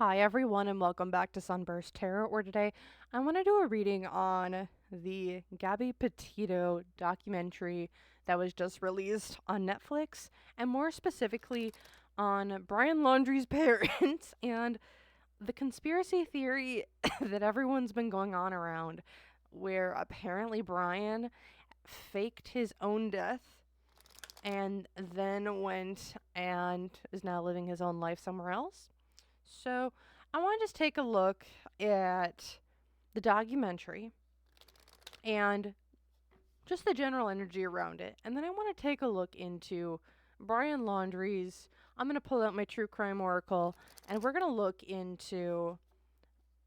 Hi everyone and welcome back to SunBurst Tarot, where today I want to do a reading on the Gabby Petito documentary that was just released on Netflix, and more specifically on Brian Laundrie's parents and the conspiracy theory that everyone's been going on around, where apparently Brian faked his own death and then went and is now living his own life somewhere else. So I want to just take a look at the documentary and just the general energy around it. And then I want to take a look into Brian Laundrie's. I'm going to pull out my true crime oracle and we're going to look into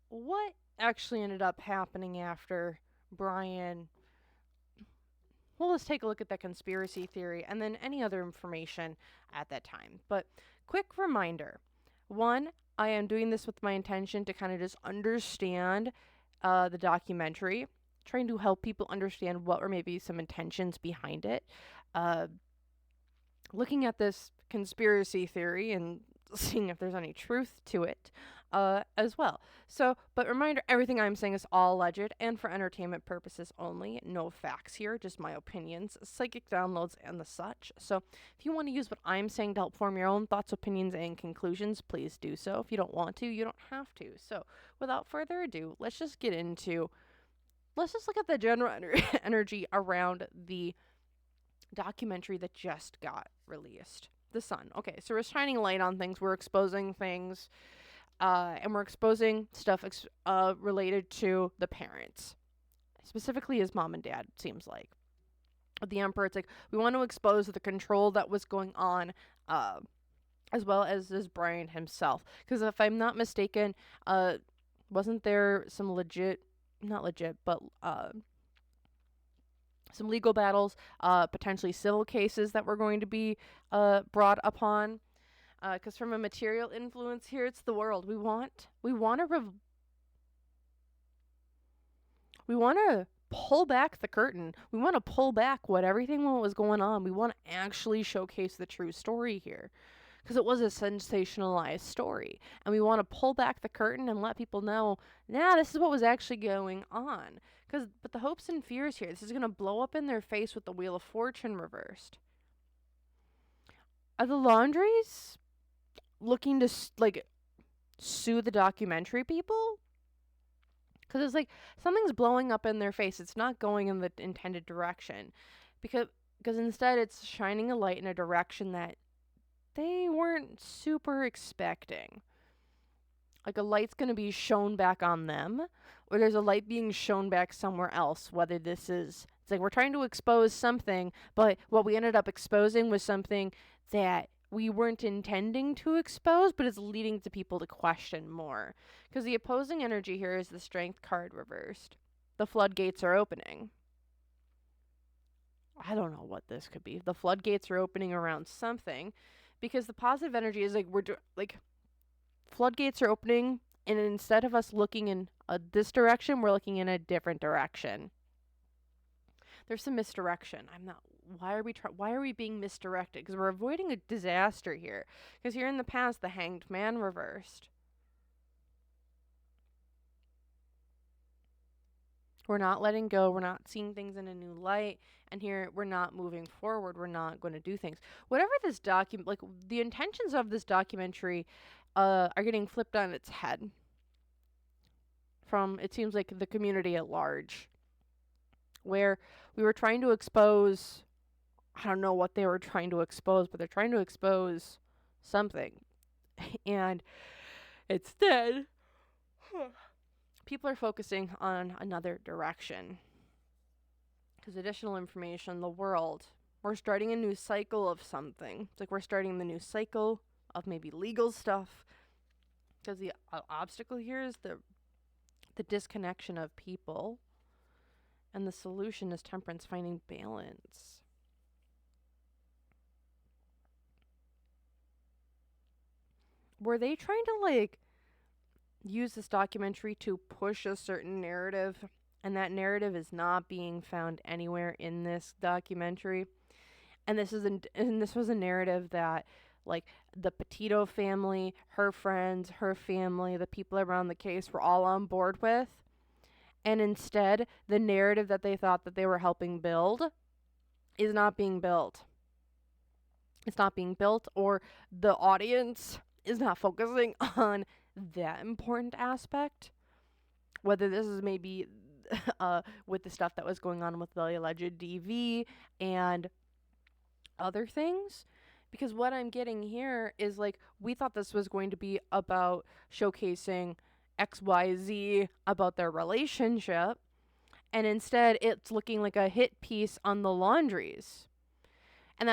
what actually ended up happening after Brian. Well, let's take a look at that conspiracy theory and then any other information at that time. But quick reminder. One, I am doing this with my intention to kind of just understand the documentary, trying to help people understand what were maybe some intentions behind it. Looking at this conspiracy theory and seeing if there's any truth to it as well. So, but reminder, everything I'm saying is all alleged and for entertainment purposes only. No facts here, just my opinions, psychic downloads, and the such. So if you want to use what I'm saying to help form your own thoughts, opinions, and conclusions, please do so. If you don't want to, you don't have to. So without further ado, let's just look at the general energy around the documentary that just got released. The Sun. Okay, so we're shining light on things, we're exposing things, and we're exposing stuff related to the parents, specifically his mom and dad, seems like. With the Emperor, it's like we want to expose the control that was going on, as well as this Brian himself. Because if I'm not mistaken, wasn't there some some legal battles, potentially civil cases that were going to be brought upon? Because from a material influence here, it's the world. We want to pull back the curtain. We want to pull back everything was going on. We want to actually showcase the true story here, because it was a sensationalized story, and we want to pull back the curtain and let people know, this is what was actually going on. But the hopes and fears here, this is going to blow up in their face with the Wheel of Fortune reversed. Are the Laundries looking to sue the documentary people? Because it's like something's blowing up in their face. It's not going in the intended direction, because instead it's shining a light in a direction that they weren't super expecting. Like a light's going to be shown back on them, or there's a light being shown back somewhere else. Whether it's like we're trying to expose something, but what we ended up exposing was something that we weren't intending to expose, but it's leading to people to question more. Because the opposing energy here is the Strength card reversed. The floodgates are opening. I don't know what this could be. The floodgates are opening around something, because the positive energy is like floodgates are opening, and instead of us looking in this direction, we're looking in a different direction. There's some misdirection. Why are we being misdirected? Because we're avoiding a disaster here. Because here in the past, the Hanged Man reversed. We're not letting go. We're not seeing things in a new light. And here, we're not moving forward. We're not going to do things. Whatever this the intentions of this documentary are getting flipped on its head from, it seems like, the community at large. Where we were trying to expose, I don't know what they were trying to expose, but they're trying to expose something. And instead, people are focusing on another direction. Because additional information, the world, we're starting a new cycle of something. It's like we're starting the new cycle of maybe legal stuff. Because the obstacle here is the disconnection of people. And the solution is temperance, finding balance. Were they trying to use this documentary to push a certain narrative, and that narrative is not being found anywhere in this documentary? And this was a narrative that like the Petito family, her friends, her family, the people around the case were all on board with. And instead, the narrative that they thought that they were helping build is not being built. It's not being built, or the audience is not focusing on that important aspect. Whether this is maybe with the stuff that was going on with the alleged DV and other things. Because what I'm getting here is like, we thought this was going to be about showcasing XYZ about their relationship, and instead it's looking like a hit piece on the Laundries. And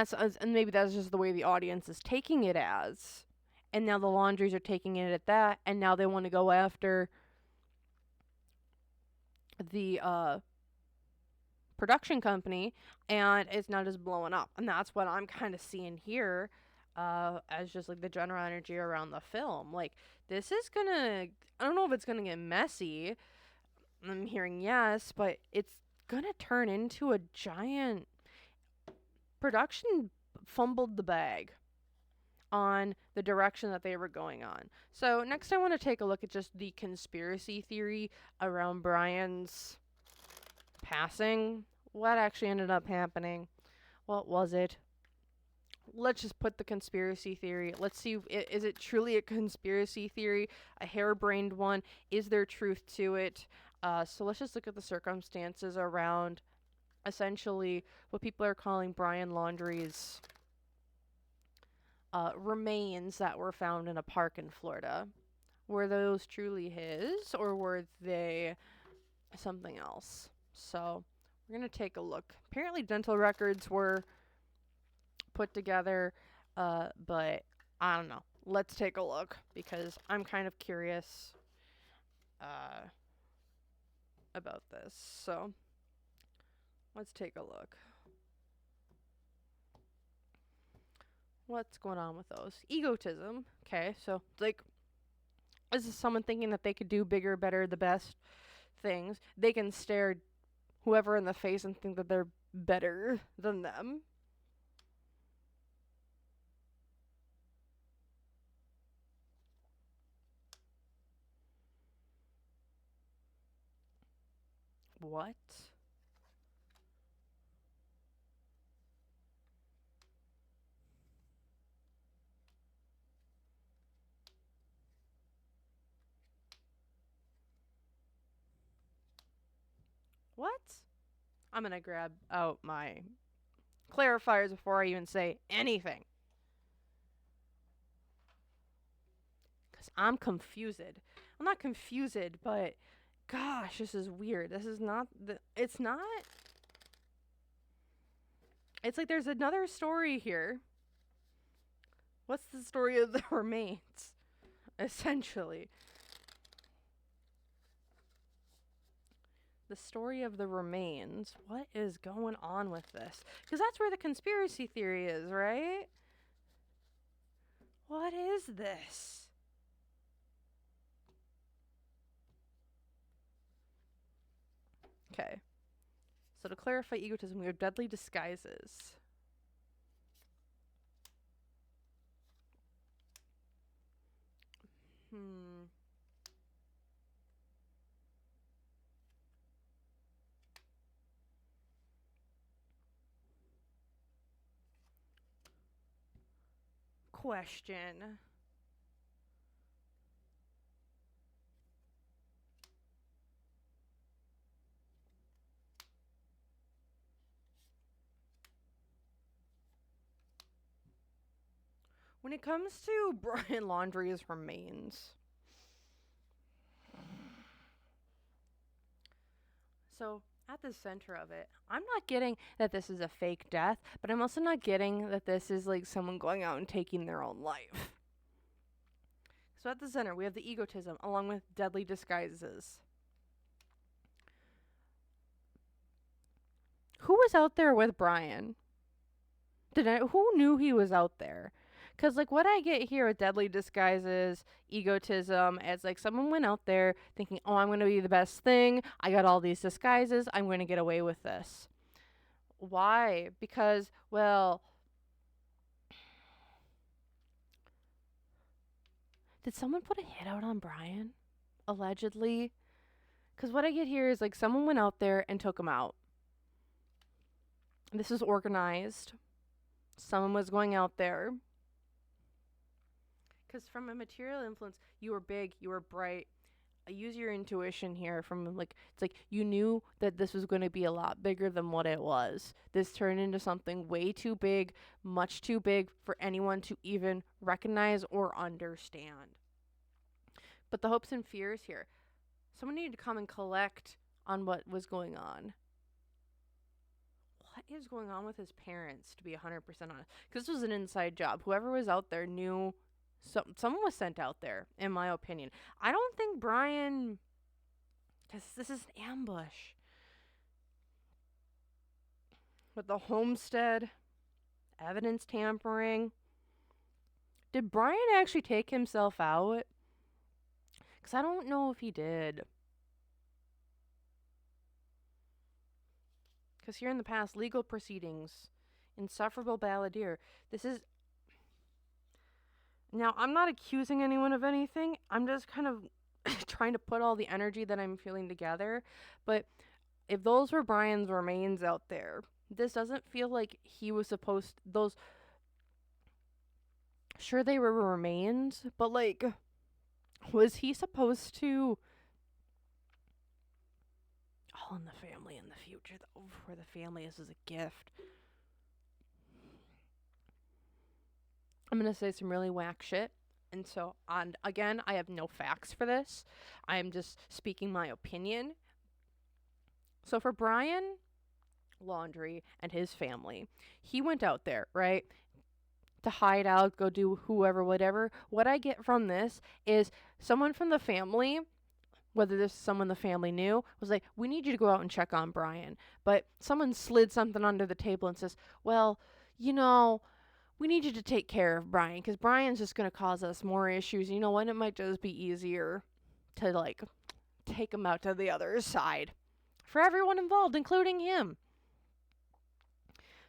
maybe that's just the way the audience is taking it as. And now the Laundries are taking it at that, and now they want to go after the production company, and it's now just blowing up. And that's what I'm kind of seeing here as just like the general energy around the film. Like, this is gonna, I don't know if it's gonna get messy. I'm hearing yes, but it's gonna turn into a giant production fumbled the bag on the direction that they were going on. So next I want to take a look at just the conspiracy theory around Brian's passing. What actually ended up happening? What was it? Let's just put the conspiracy theory. Let's see, is it truly a conspiracy theory? A harebrained one? Is there truth to it? So let's just look at the circumstances around essentially what people are calling Brian Laundrie's remains that were found in a park in Florida. Were those truly his, or were they something else? So we're going to take a look. Apparently dental records were put together, but I don't know. Let's take a look, because I'm kind of curious about this. So let's take a look. What's going on with those? Egotism. Okay, so like, this is someone thinking that they could do bigger, better, the best things. They can stare whoever in the face and think that they're better than them. What? What? I'm gonna grab out my clarifiers before I even say anything, because I'm confused. I'm not confused, but gosh, this is weird. This is not it's not. It's like there's another story here. What's the story of the remains? Essentially, the story of the remains. What is going on with this? Because that's where the conspiracy theory is, right? What is this? Okay. So to clarify egotism, we have deadly disguises. Question. When it comes to Brian Laundrie's remains, so at the center of it, I'm not getting that this is a fake death, but I'm also not getting that this is like someone going out and taking their own life. So at the center, we have the egotism along with deadly disguises. Who was out there with Brian? Who knew he was out there? Because, like, what I get here with deadly disguises, egotism, it's like someone went out there thinking, oh, I'm going to be the best thing. I got all these disguises. I'm going to get away with this. Why? Because, well, Did someone put a hit out on Brian? Allegedly? Because what I get here is like someone went out there and took him out. This is organized. Someone was going out there. Because from a material influence, you were big, you were bright. I use your intuition here from like, it's like you knew that this was going to be a lot bigger than what it was. This turned into something way too big, much too big for anyone to even recognize or understand. But the hopes and fears here, someone needed to come and collect on what was going on. What is going on with his parents, to be 100% honest? Because this was an inside job. Whoever was out there knew someone was sent out there, in my opinion. I don't think Brian, because this is an ambush. With the homestead, evidence tampering. Did Brian actually take himself out? Because I don't know if he did. Because here in the past, legal proceedings, insufferable balladeer. This is... Now, I'm not accusing anyone of anything. I'm just kind of trying to put all the energy that I'm feeling together. But if those were Brian's remains out there, this doesn't feel like he was supposed... Those... Sure, they were remains, but like... Was he supposed to... All in the family in the future, though, for the family, this is a gift. I'm going to say some really whack shit. And so, again, I have no facts for this. I am just speaking my opinion. So for Brian Laundrie and his family, he went out there, right? To hide out, go do whoever, whatever. What I get from this is someone from the family, whether this is someone the family knew, was like, we need you to go out and check on Brian. But someone slid something under the table and says, well, you know, we need you to take care of Brian because Brian's just going to cause us more issues. You know what? It might just be easier to, like, take him out to the other side for everyone involved, including him.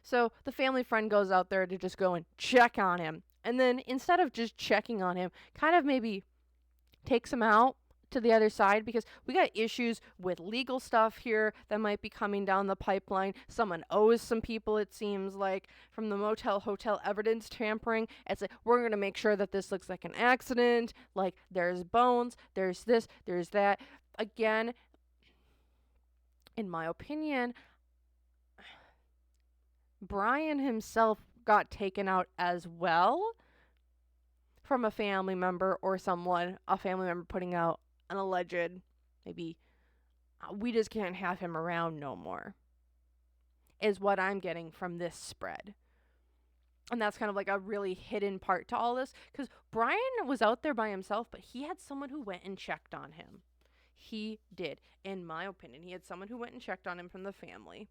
So the family friend goes out there to just go and check on him. And then instead of just checking on him, kind of maybe takes him out to the other side because we got issues with legal stuff here that might be coming down the pipeline. Someone owes some people, it seems like, from the motel hotel evidence tampering. It's like, we're going to make sure that this looks like an accident, like there's bones, there's this, there's that. Again, in my opinion, Brian himself got taken out as well from a family member or someone, a family member putting out an alleged, maybe, we just can't have him around no more, is what I'm getting from this spread. And that's kind of like a really hidden part to all this, because Brian was out there by himself, but he had someone who went and checked on him. He did, in my opinion. He had someone who went and checked on him from the family.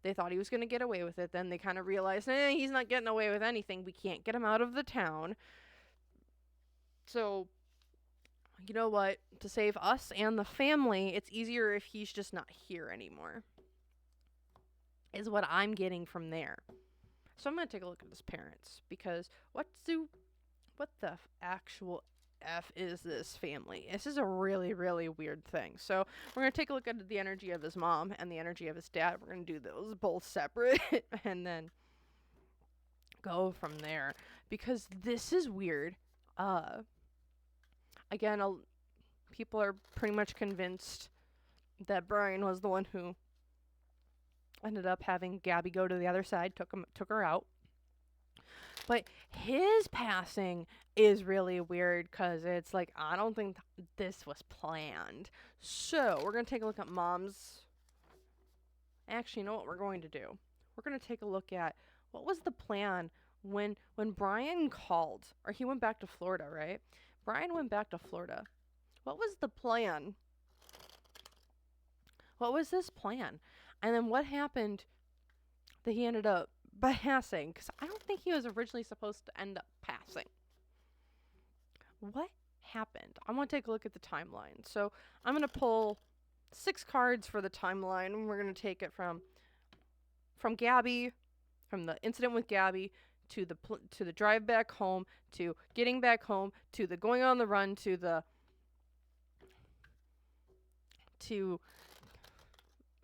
They thought he was going to get away with it. Then they kind of realized, he's not getting away with anything. We can't get him out of the town. So, you know what? To save us and the family, it's easier if he's just not here anymore. Is what I'm getting from there. So I'm going to take a look at his parents. Because what the actual F is this family? This is a really, really weird thing. So we're going to take a look at the energy of his mom and the energy of his dad. We're going to do those both separate. And then go from there. Because this is weird. Again, people are pretty much convinced that Brian was the one who ended up having Gabby go to the other side, took her out. But his passing is really weird because it's like, I don't think this was planned. So we're going to take a look at Mom's... Actually, you know what we're going to do? We're going to take a look at what was the plan when Brian called, or he went back to Florida, right? Brian went back to Florida. What was the plan? What was this plan? And then what happened that he ended up passing? Because I don't think he was originally supposed to end up passing. What happened? I want to take a look at the timeline. So I'm going to pull 6 cards for the timeline. And we're going to take it from Gabby, from the incident with Gabby, to the drive back home, to getting back home, to the going on the run, to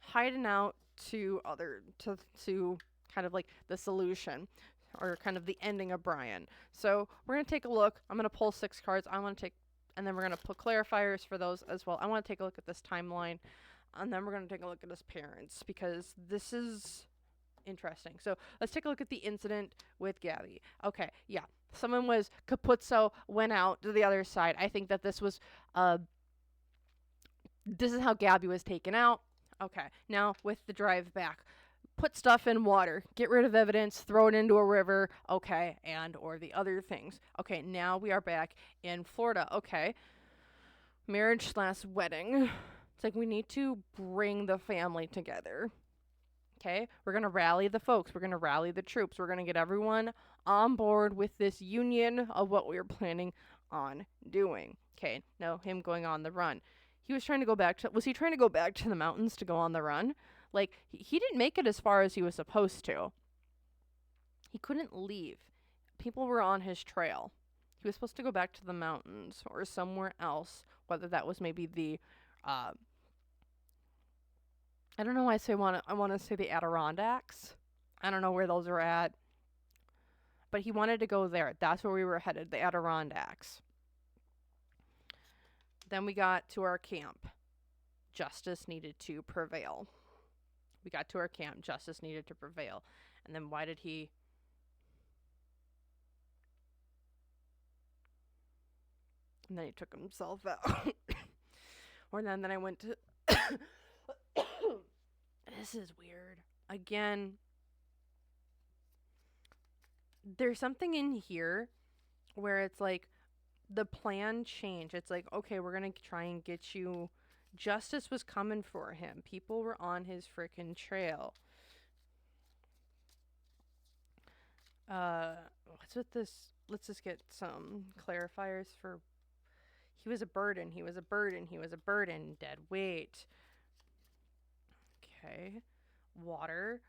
hiding out, to kind of like the solution, or kind of the ending of Brian. So we're gonna take a look. I'm gonna pull 6 cards. And then we're gonna put clarifiers for those as well. I want to take a look at this timeline, and then we're gonna take a look at his parents, because this is interesting. So let's take a look at the incident with Gabby. Okay, yeah. Someone was Capuzzo went out to the other side. I think that this is how Gabby was taken out. Okay, now with the drive back. Put stuff in water, get rid of evidence, throw it into a river, okay, and or the other things. Okay, now we are back in Florida. Okay, marriage / wedding. It's like we need to bring the family together. Okay, we're going to rally the folks. We're going to rally the troops. We're going to get everyone on board with this union of what we were planning on doing. Okay, no, him going on the run. Was he trying to go back to the mountains to go on the run? Like, he didn't make it as far as he was supposed to. He couldn't leave. People were on his trail. He was supposed to go back to the mountains or somewhere else, whether that was maybe the I don't know why I want to say the Adirondacks. I don't know where those are at. But he wanted to go there. That's where we were headed, the Adirondacks. Then we got to our camp. Justice needed to prevail. We got to our camp. Justice needed to prevail. And then why did he... And then he took himself out. Or then I went to... This is weird. Again, there's something in here where it's like the plan changed. It's like, okay, we're going to try and get you... Justice was coming for him. People were on his frickin' trail. What's with this? Let's just get some clarifiers for... He was a burden. He was a burden. He was a burden. Dead weight. Okay. Water.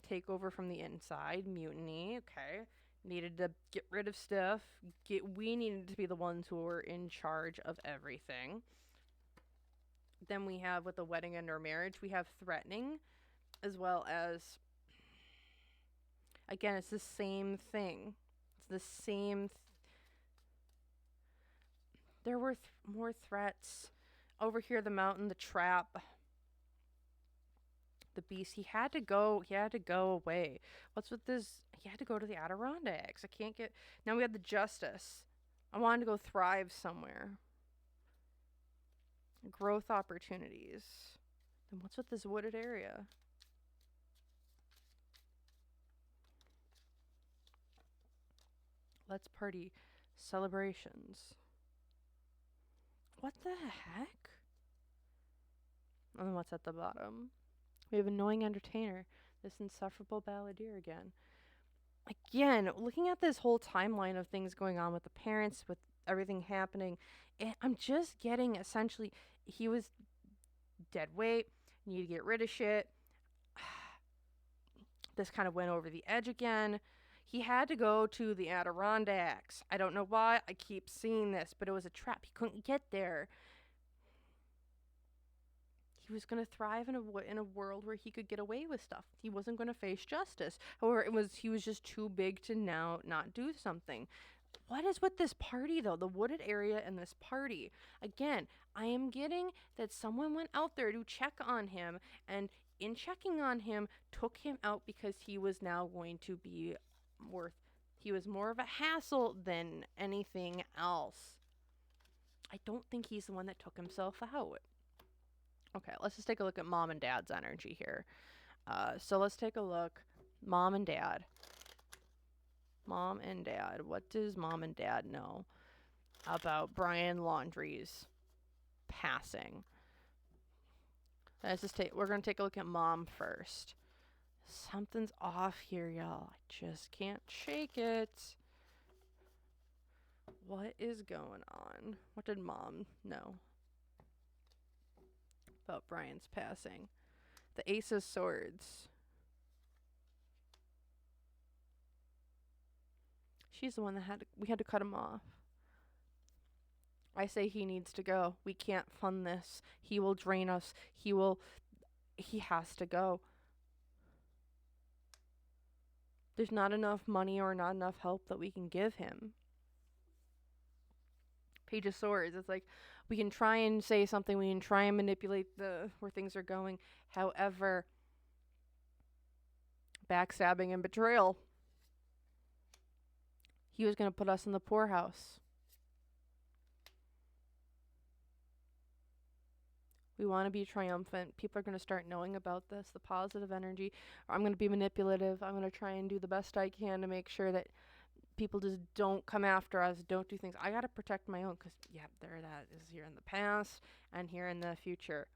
Take over from the inside. Mutiny. Okay. Needed to get rid of stuff. We needed to be the ones who were in charge of everything. Then we have, with the wedding and our marriage, we have threatening, as well as, again, it's the same thing. It's the same. There were more threats. Over here, the mountain, the trap, the beast. He had to go away. What's with this? He had to go to the Adirondacks. I can't get... Now we have the justice. I wanted to go thrive somewhere. Growth opportunities. Then what's with this wooded area? Let's party. Celebrations. What the heck? And then what's at the bottom? We have annoying entertainer. This insufferable balladeer again. Again, looking at this whole timeline of things going on with the parents, with everything happening, I'm just getting essentially... He was dead weight. Need to get rid of shit. This kind of went over the edge again. He had to go to the Adirondacks. I don't know why I keep seeing this, but it was a trap. He couldn't get there. He was going to thrive in a world where he could get away with stuff. He wasn't going to face justice. However, he was just too big to now not do something. What is with this party, though? The wooded area and this party. Again, I am getting that someone went out there to check on him, and in checking on him, took him out because he was now going to be he was more of a hassle than anything else. I don't think he's the one that took himself out. Okay, let's just take a look at mom and dad's energy here. So let's take a look. Mom and dad. Mom and dad. What does mom and dad know about Brian Laundrie's passing? We're going to take a look at mom first. Something's off here, y'all. I just can't shake it. What is going on? What did mom know about Brian's passing? The Ace of Swords. She's the one that we had to cut him off. I say he needs to go. We can't fund this. He will drain us. He has to go. There's not enough money or not enough help that we can give him. Page of Swords. It's like we can try and say something. We can try and manipulate where things are going. However, backstabbing and betrayal. He was going to put us in the poorhouse. We want to be triumphant. People are going to start knowing about this, the positive energy. I'm going to be manipulative. I'm going to try and do the best I can to make sure that people just don't come after us, don't do things. I got to protect my own because, yeah, that is here in the past and here in the future.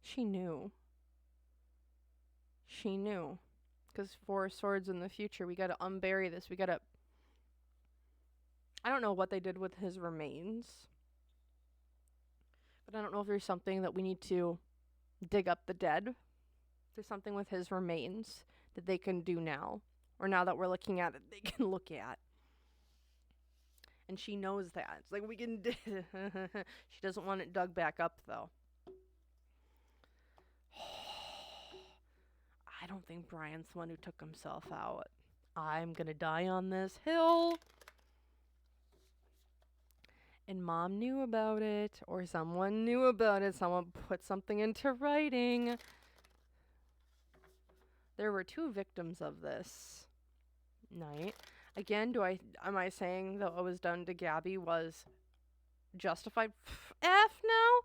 She knew. She knew. Because 4 swords in the future, we got to unbury this. We got to... I don't know what they did with his remains. But I don't know if there's something that we need to dig up the dead. There's something with his remains that they can do now. Or now that we're looking at it, they can look at. And she knows that. It's like we can... She doesn't want it dug back up, though. I don't think Brian's the one who took himself out. I'm gonna die on this hill. And Mom knew about it, or someone knew about it. Someone put something into writing. There were 2 victims of this night. Again, am I saying that what was done to Gabby was justified? F no.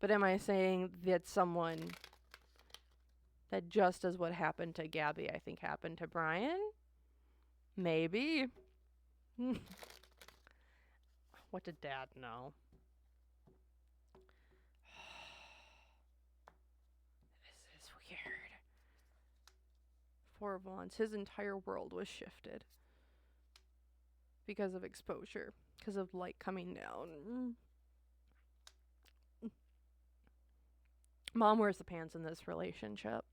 But am I saying that that just as what happened to Gabby, I think happened to Brian? Maybe. What did Dad know? This is weird. 4 of Wands. His entire world was shifted. Because of exposure. Because of light coming down. Mom wears the pants in this relationship.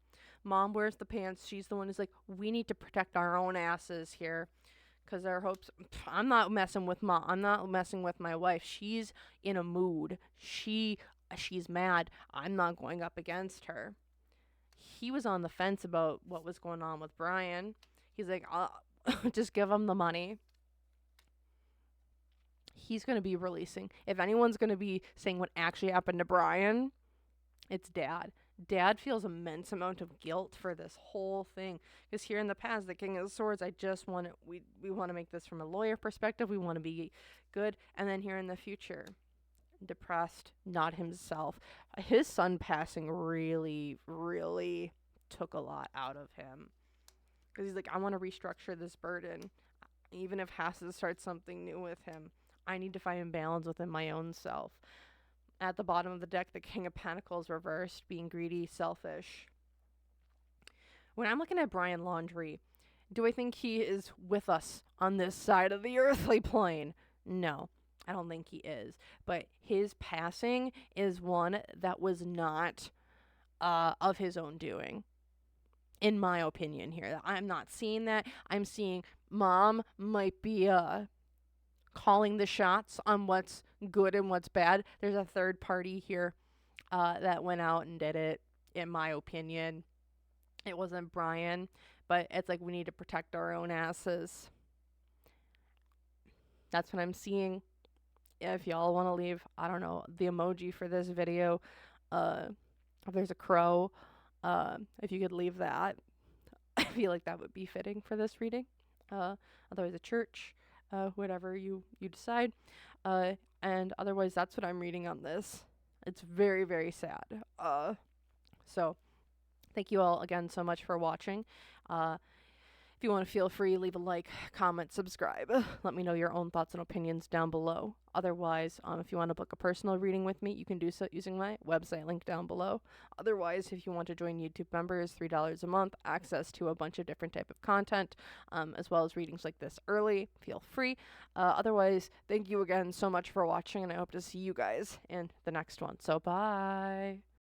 Mom wears the pants. She's the one who's like, we need to protect our own asses here. Because our hopes... I'm not messing with Mom. I'm not messing with my wife. She's in a mood. She's mad. I'm not going up against her. He was on the fence about what was going on with Brian. He's like, just give him the money. He's going to be releasing. If anyone's going to be saying what actually happened to Brian, it's Dad. Dad feels immense amount of guilt for this whole thing. Because here in the past, the King of Swords, we want to make this from a lawyer perspective. We want to be good. And then here in the future, depressed, not himself. His son passing really, really took a lot out of him. Because he's like, I want to restructure this burden. Even if has to start something new with him, I need to find balance within my own self. At the bottom of the deck, the King of Pentacles reversed, being greedy, selfish. When I'm looking at Brian Laundrie, do I think he is with us on this side of the earthly plane? No, I don't think he is. But his passing is one that was not of his own doing, in my opinion here. I'm not seeing that. I'm seeing Mom might be calling the shots on what's good and what's bad. There's a third party here that went out and did it, in my opinion. It wasn't Brian, but it's like we need to protect our own asses. That's what I'm seeing. If y'all want to leave, I don't know, the emoji for this video, if there's a crow, if you could leave that, I feel like that would be fitting for this reading. Otherwise a church, whatever you decide. And otherwise, that's what I'm reading on this. It's very, very sad. So thank you all again so much for watching. If you want to feel free, leave a like, comment, subscribe. Let me know your own thoughts and opinions down below. Otherwise, if you want to book a personal reading with me, you can do so using my website link down below. Otherwise, if you want to join YouTube members, $3 a month, access to a bunch of different type of content, as well as readings like this early, feel free. Otherwise, thank you again so much for watching, and I hope to see you guys in the next one. So, bye!